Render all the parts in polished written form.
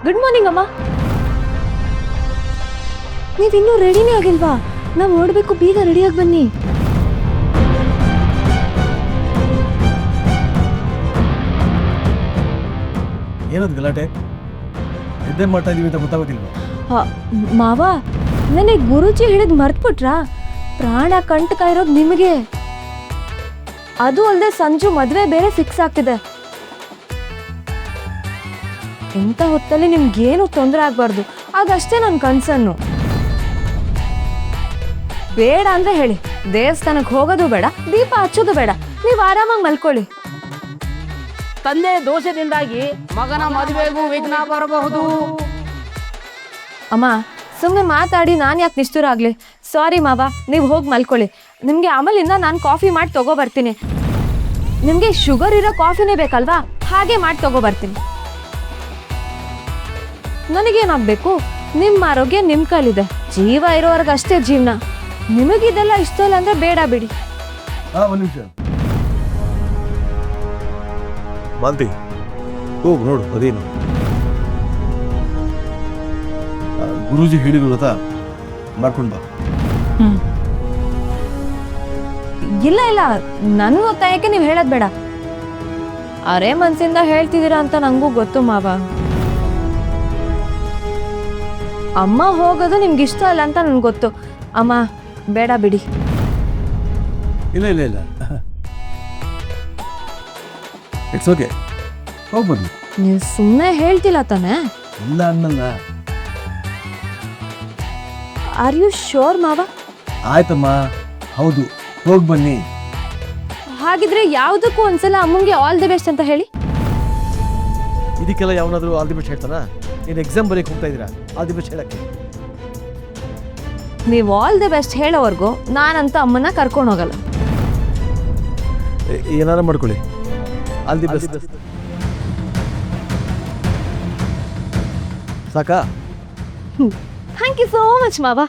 Good morning ಅಮ್ಮ. ನೀವಿನ್ನೂ ರೆಡಿನೇ ಆಗಿಲ್ವಾ? ನಾವು ಓಡಬೇಕು, ಬೇಗ ರೆಡಿಯಾಗಿ ಬನ್ನಿ. ಏನದು ಗಲಾಟೆ? ನಿದ್ದೆ ಮಾಡ್ತಾ ಇದೀವಿ ಅಂತ ಗೊತ್ತಾಗೋದಿಲ್ವಾ? ಮಾವ, ನನಗೆ ಗುರುಜಿ ಹೇಳಿದ್ ಮರ್ತ್ಬಿಟ್ರಾ? ಪ್ರಾಣ ಕಂಟಕ ಇರೋದು ನಿಮಗೆ. ಅದು ಅಲ್ಲದೆ ಸಂಜು ಮದುವೆ ಬೇರೆ ಫಿಕ್ಸ್ ಆಗ್ತಿದೆ. ಇಂಥ ಹೊತ್ತಲ್ಲಿ ನಿಮ್ಗೇನು ತೊಂದರೆ ಆಗ್ಬಾರ್ದು, ಅದಷ್ಟೇ ನನ್ನ ಕನ್ಸನ್ನು. ಬೇಡ ಅಂದ್ರೆ ಹೇಳಿ, ದೇವಸ್ಥಾನಕ್ಕೆ ಹೋಗೋದು ಬೇಡ, ದೀಪ ಹಚ್ಚೋದು ಬೇಡ, ನೀವು ಆರಾಮಾಗಿ ಮಲ್ಕೊಳ್ಳಿ. ತಂದೆ ದೋಷದಿಂದಾಗಿ ಮಗನ ಮದುವೆಗೂ ವಿಘ್ನ ಬರಬಹುದು. ಅಮ್ಮ, ಸುಮ್ಮನೆ ಮಾತಾಡಿ ನಾನು ಯಾಕೆ ನಿಷ್ಠುರ ಆಗಲಿ? ಸಾರಿ ಮಾವ, ನೀವು ಹೋಗಿ ಮಲ್ಕೊಳ್ಳಿ. ನಿಮಗೆ ಆಮೇಲಿಂದ ನಾನು ಕಾಫಿ ಮಾಡಿ ತಗೋಬರ್ತೀನಿ. ನಿಮಗೆ ಶುಗರ್ ಇರೋ ಕಾಫಿನೇ ಬೇಕಲ್ವಾ? ಹಾಗೆ ಮಾಡಿ ತಗೋಬರ್ತೀನಿ. ನನಗೇನಾಗಬೇಕು? ನಿಮ್ಮ ಆರೋಗ್ಯ ನಿಮ್ಮ ಕೈಲಿದೆ. ಜೀವ ಇರೋವರೆಗೆ ಅಷ್ಟೇ ಜೀವನ. ನಿಮಗಿದೆಲ್ಲ ಇಷ್ಟ ಇಲ್ಲ ಅಂದರೆ ಬೇಡ ಬಿಡಿ. ಒಂದು ನಿಮಿಷ ಮಾಲ್ತಿ, ಹೋಗು ನೋಡು ಅದೇನು. ಗುರೂಜಿ ಹೇಳಿದ್ರು ಗೊತ್ತಾ, ಮಾಡ್ಕೊಂಡು ಬಾ. ಇಲ್ಲ ಇಲ್ಲ, ನನ್ನ ಒತ್ತಾಯಕ್ಕೆ ನೀವು ಹೇಳೋದು ಬೇಡ. ಅರೆ ಮನ್ಸಿಂದ ಹೇಳ್ತಿದ್ದೀರಾ ಅಂತ ನನಗೂ ಗೊತ್ತು ಮಾವ. ಅಮ್ಮ ಹೋಗೋದು ನಿಮ್ಗೆ ಇಷ್ಟ ಇಲ್ಲ ಅಂತ ನನ್ಗೆ ಗೊತ್ತು. ಅಮ್ಮ ಬೇಡ ಬಿಡಿ. ಇಲ್ಲ ಇಲ್ಲ ಇಲ್ಲ, ಇಟ್ಸ್ ಓಕೆ, ಹೋಗಿ ಬನ್ನಿ. ನೀವು ಸುಮ್ಮನೆ ಹೇಳ್ತಿಲ್ಲ ತಾನೆ? ಇಲ್ಲ ಅನ್ನಲ್ಲ. ಆರ್ ಯು ಶೋರ್ ಮಾವ? ಆಯ್ತಮ್ಮ, ಹೌದು, ಹೋಗಿ ಬನ್ನಿ. ಹಾಗಿದ್ರೆ ಯಾವುದಕ್ಕೂ ಒಂದ್ಸಲ ಅಮ್ಮಂಗೆ ಆಲ್ ದಿ ಬೆಸ್ಟ್ ಅಂತ ಹೇಳಿ. ಇದಕ್ಕೆಲ್ಲ ಯಾವನಾದರೂ ಆಲ್ ದಿ ಬೆಸ್ಟ್ ಹೇಳ್ತಾನ? ನೀನು ಎಕ್ಸಾಮ್ ಬರೀಕ್ ಹೋಗ್ತಾ ಇದ್ದೀರಾ, ಆಲ್ ದಿ ಬೆಸ್ಟ್ ಹೇಳಕ್ಕೆ? ನೀವು ಆಲ್ ದಿ ಬೆಸ್ಟ್ ಹೇಳೋವರೆಗೂ ನಾನಂತ ಅಮ್ಮನ ಕರ್ಕೊಂಡು ಹೋಗಲ್ಲ. ಏನಾರ ಮಾಡ್ಕೊಳ್ಳಿ, ಆಲ್ ದಿ ಬೆಸ್ಟ್. ಸಾಕಾ? ಥ್ಯಾಂಕ್ ಯು ಸೋ ಮಚ್ ಮಾವ.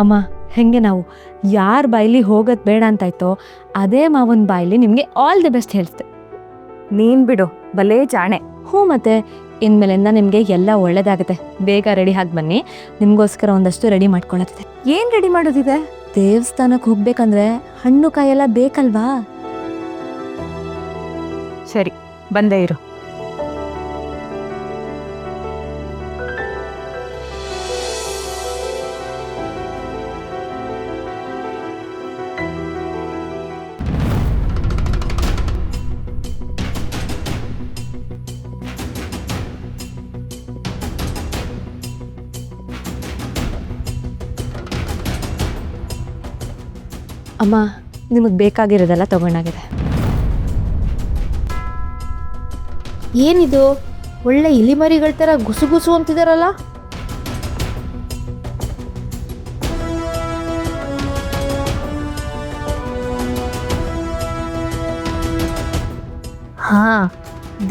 ಅಮ್ಮ, ಹೆಂಗೆ ನಾವು ಯಾರ ಬಾಯ್ಲಿ ಹೋಗೋದು ಬೇಡ ಅಂತಾಯ್ತೋ ಅದೇ ಮಾವನ ಬಾಯ್ಲಿ ನಿಮಗೆ ಆಲ್ ದಿ ಬೆಸ್ಟ್ ಹೇಳ್ತೆ. ನೀನು ಬಿಡು, ಭಲೇ ಜಾಣೆ. ಹ್ಞೂ, ಮತ್ತೆ ಇನ್ಮೇಲಿಂದ ನಿಮಗೆ ಎಲ್ಲ ಒಳ್ಳೇದಾಗುತ್ತೆ. ಬೇಗ ರೆಡಿ ಆಗಿ ಬನ್ನಿ, ನಿಮಗೋಸ್ಕರ ಒಂದಷ್ಟು ರೆಡಿ ಮಾಡ್ಕೊಳ್ಳೋದಿದೆ. ಏನು ರೆಡಿ ಮಾಡೋದಿದೆ? ದೇವಸ್ಥಾನಕ್ಕೆ ಹೋಗ್ಬೇಕಂದ್ರೆ ಹಣ್ಣು ಕಾಯೆಲ್ಲ ಬೇಕಲ್ವಾ? ಸರಿ, ಬಂದೇ ಇರು. ಅಮ್ಮ, ನಿಮಗೆ ಬೇಕಾಗಿರೋದೆಲ್ಲ ತಗೊಂಡಾಗಿದೆ. ಏನಿದು ಒಳ್ಳೆ ಇಲಿಮರಿಗಳ ಥರ ಗುಸುಗುಸು ಅಂತಿದಾರಲ್ಲ? ಹಾ,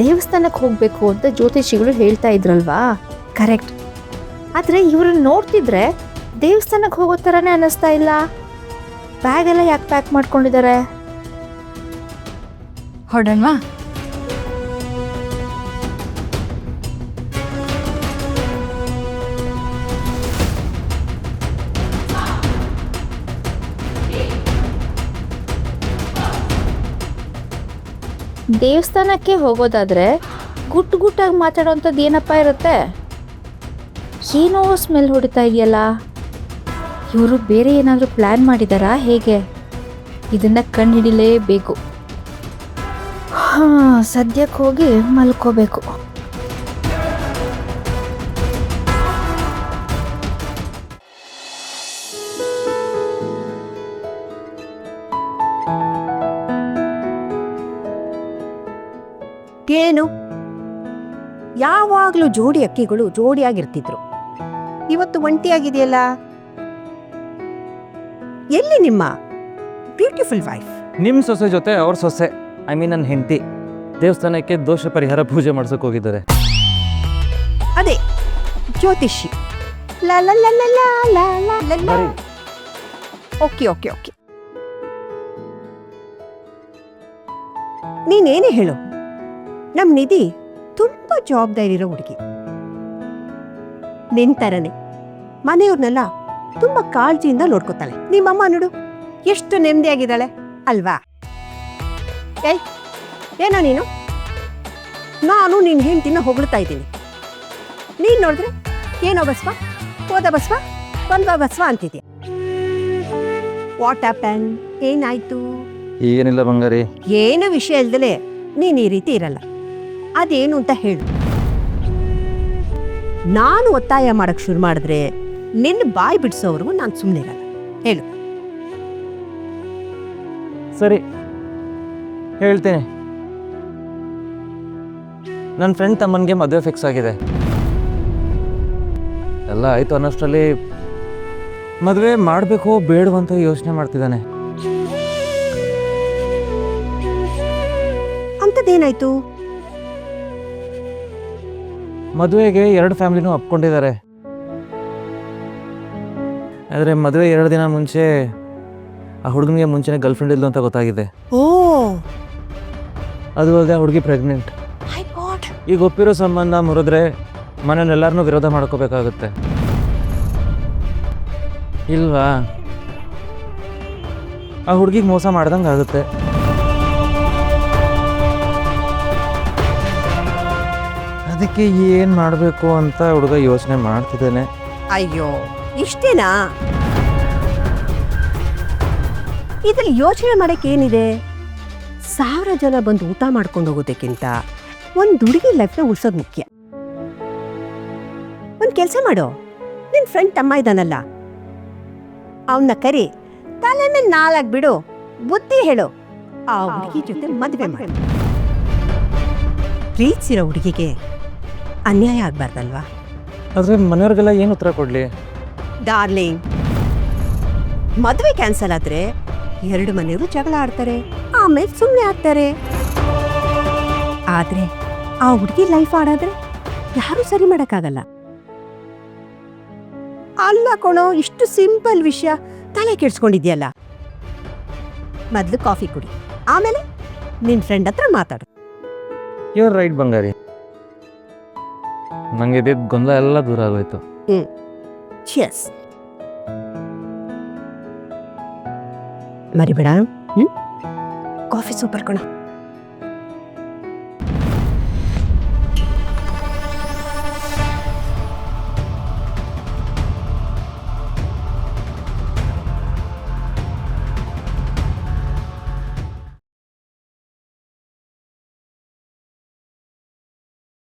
ದೇವಸ್ಥಾನಕ್ಕೆ ಹೋಗ್ಬೇಕು ಅಂತ ಜ್ಯೋತಿಷಿಗಳು ಹೇಳ್ತಾ ಇದ್ರಲ್ವಾ? ಕರೆಕ್ಟ್. ಆದರೆ ಇವ್ರನ್ನ ನೋಡ್ತಿದ್ರೆ ದೇವಸ್ಥಾನಕ್ಕೆ ಹೋಗೋ ಥರನೇ ಅನ್ನಿಸ್ತಾ ಇಲ್ಲ. ಬ್ಯಾಗ್ ಎಲ್ಲ ಯಾಕೆ ಪ್ಯಾಕ್ ಮಾಡ್ಕೊಂಡಿದ್ದಾರೆ? ಹೊರಡೋಣವಾ? ದೇವಸ್ಥಾನಕ್ಕೆ ಹೋಗೋದಾದ್ರೆ ಗುಟ್ಟು ಗುಟ್ಟಾಗಿ ಮಾತಾಡೋವಂಥದ್ದು ಏನಪ್ಪ ಇರುತ್ತೆ? ಏನೋ ಸ್ಮೆಲ್ ಹೊಡಿತಾ ಇದೆಯಲ್ಲ. ಇವರು ಬೇರೆ ಏನಾದರೂ ಪ್ಲ್ಯಾನ್ ಮಾಡಿದಾರಾ ಹೇಗೆ? ಇದನ್ನು ಕಂಡುಹಿಡಿಲೇಬೇಕು. ಹಾಂ, ಸದ್ಯಕ್ಕೆ ಹೋಗಿ ಮಲ್ಕೋಬೇಕು. ಏನು, ಯಾವಾಗಲೂ ಜೋಡಿ ಅಕ್ಕಿಗಳು ಜೋಡಿಯಾಗಿರ್ತಿದ್ರು, ಇವತ್ತು ಒಂಟಿಯಾಗಿದೆಯಲ್ಲ? ಎಲ್ಲಿ ನಿಮ್ಮ ಬ್ಯೂಟಿಫುಲ್ ವೈಫ್? ನಿಮ್ಮ ಸೊಸೆ ಜೊತೆ ಅವ್ರ ಸೊಸೆ, ಐ ಮೀನ್ ನನ್ನ ಹೆಂಡತಿ, ದೇವಸ್ಥಾನಕ್ಕೆ ದೋಷ ಪರಿಹಾರ ಪೂಜೆ ಮಾಡ್ಸೋಕೆ ಹೋಗಿದ್ದಾರೆ. ಅದೇ ಜ್ಯೋತಿಷಿ. ಲಾ ಲಾ ಲಾ ಲಾ ಲಾ ಲಾ ಲಾ ಲಾ ಲಾ. ಓಕೆ ಓಕೆ ಓಕೆ, ನೀನೇನೇ ಹೇಳು, ನಮ್ಮ ನಿಧಿ ತುಂಬ ಜವಾಬ್ದಾರಿ ಇರೋ ಹುಡುಗಿ. ನಿನ್ ಥರನೇ ಮನೆಯವ್ರನ್ನೆಲ್ಲ ತುಂಬ ಕಾಳಜಿಯಿಂದ ನೋಡ್ಕೋತಾಳೆ. ನಿಮ್ಮಮ್ಮ ನೋಡು ಎಷ್ಟು ನೆಮ್ಮದಿಯಾಗಿದ್ದಾಳೆ ಅಲ್ವಾ? ಏಯ್ ಏನೋ ನೀನು, ನಾನು ನಿನ್ನ ಹೆಂಡತಿನ ಹೊಗಳ್ತಾ ಇದ್ದೀನಿ, ನೀನು ನೋಡಿದ್ರೆ ಏನೋ ಬಸ್ವ, ಹೋದ ಬಸ್ವ, ಬಂದ್ವ ಬಸ್ವ ಅಂತಿದ್ಯಾ. What happen? ಏನಾಯ್ತು? ಏನಿಲ್ಲ ಬಂಗಾರಿ. ಏನು ವಿಷಯ ಇಲ್ದಲೆ ನೀನು ಈ ರೀತಿ ಇರಲ್ಲ. ಅದೇನು ಅಂತ ಹೇಳು. ನಾನು ಒತ್ತಾಯ ಮಾಡಕ್ ಶುರು ಮಾಡಿದ್ರೆ ನಿನ್ನ ಬಾಯಿ ಬಿಡಿಸೋವರೆಗೂ ನಾನು ಸುಮ್ಮನೆ ಇರಲ್ಲ. ಹೇಳು. ಸರಿ ಹೇಳ್ತೀನಿ. ನನ್ನ ಫ್ರೆಂಡ್ ತಮ್ಮನಿಗೆ ಮದುವೆ ಫಿಕ್ಸ್ ಆಗಿದೆ. ಎಲ್ಲ ಆಯಿತು ಅನ್ನೋಷ್ಟರಲ್ಲಿ ಮದುವೆ ಮಾಡಬೇಕೋ ಬೇಡವೋ ಅಂತ ಯೋಚನೆ ಮಾಡ್ತಿದ್ದಾನೆ. ಅಂಥದ್ದೇನಾಯ್ತು? ಮದುವೆಗೆ 2 ಫ್ಯಾಮಿಲಿನೂ ಒಪ್ಕೊಂಡಿದ್ದಾರೆ. ಆದರೆ ಮದುವೆ 2 ದಿನ ಮುಂಚೆ ಆ ಹುಡುಗನಿಗೆ ಮುಂಚೆನೇ ಗರ್ಲ್ಫ್ರೆಂಡ್ ಇಲ್ಲು ಅಂತ ಗೊತ್ತಾಗಿದೆ. ಓ ಅದು ಅಲ್ಲದೆ ಆ ಹುಡುಗಿ ಪ್ರೆಗ್ನೆಂಟ್. ಮೈ ಗಾಡ್. ಈಗ ಒಪ್ಪಿರೋ ಸಂಬಂಧ ಮುರಿದ್ರೆ ಮನೆಯಲ್ಲೆಲ್ಲರನ್ನೂ ವಿರೋಧ ಮಾಡ್ಕೋಬೇಕಾಗುತ್ತೆ ಇಲ್ವಾ? ಆ ಹುಡುಗಿಗೆ ಮೋಸ ಮಾಡ್ದಂಗೆ ಆಗುತ್ತೆ. ಅದಕ್ಕೆ ಏನು ಮಾಡಬೇಕು ಅಂತ ಹುಡುಗ ಯೋಚನೆ ಮಾಡ್ತಿದ್ದೇನೆ. ಅಯ್ಯೋ ಇಷ್ಟೇನಾ? ಇದ್ರಲ್ಲಿ ಯೋಚನೆ ಮಾಡಕ್ಕೆ ಏನಿದೆ? 1000 ಜನ ಬಂದು ಊಟ ಮಾಡ್ಕೊಂಡು ಹೋಗೋದಕ್ಕಿಂತ ಒಂದು ಹುಡುಗಿ ಲೈಫ್ನ ಉಳ್ಸೋದು ಮುಖ್ಯ. ಒಂದು ಕೆಲಸ ಮಾಡು, ನಿನ್ನ ಫ್ರೆಂಡ್ ತಮ್ಮ ಇದ್ದಾನಲ್ಲ, ಅವನ್ನ ಕರಿ, ತಲೆ ಮೇಲೆ 4 ಬಿಡು, ಬುದ್ಧಿ ಹೇಳು, ಆ ಹುಡುಗಿ ಜೊತೆ ಮದುವೆ ಮಾಡಿ. ಪ್ರೀತಿಸಿರೋ ಹುಡುಗಿಗೆ ಅನ್ಯಾಯ ಆಗ್ಬಾರ್ದಲ್ವಾ? ಆದರೆ ಮನೆಯವ್ರಿಗೆಲ್ಲ ಏನು ಉತ್ತರ ಕೊಡಲಿ? ಡಾರ್ಲಿಂಗ್, ಮದುವೆ ಕ್ಯಾನ್ಸಲ್ ಆದ್ರೆ 2 ಮನೆಯವರು ಜಗಳ ಆಡ್ತಾರೆ, ಆಮೇಲೆ ಸುಮ್ಮನೆ ಆಗ್ತಾರೆ. ಆದ್ರೆ ಆ ಹುಡುಗಿ ಲೈಫ್ ಆಡಾದ್ರೆ ಯಾರು ಸರಿ ಮಾಡಕ್ಕಾಗಲ್ಲ. ಅಲ್ಲ ಕೊಣೋ, ಇಷ್ಟು ಸಿಂಪಲ್ ವಿಷಯ ತಲೆ ಕೆಡ್ಸ್ಕೊಂಡಿದ್ಯಲ್ಲ. ಮೊದ್ಲು ಕಾಫಿ ಕುಡಿ, ಆಮೇಲೆ ನಿನ್ ಫ್ರೆಂಡ್ ಹತ್ರ ಮಾತಾಡು. ಯುವರ್ ರೈಟ್ ಬಂಗಾರಿ. ನನಗೆ ಇದ್ದಿದ್ದ ಗೊಂದಲ ಎಲ್ಲ ದೂರ ಆಗೋಯ್ತು. ಚಿಯರ್ಸ್. ಮರಿಬೇಡ. ಕಾಫಿ ಸೂಪರ್ ಕಣ.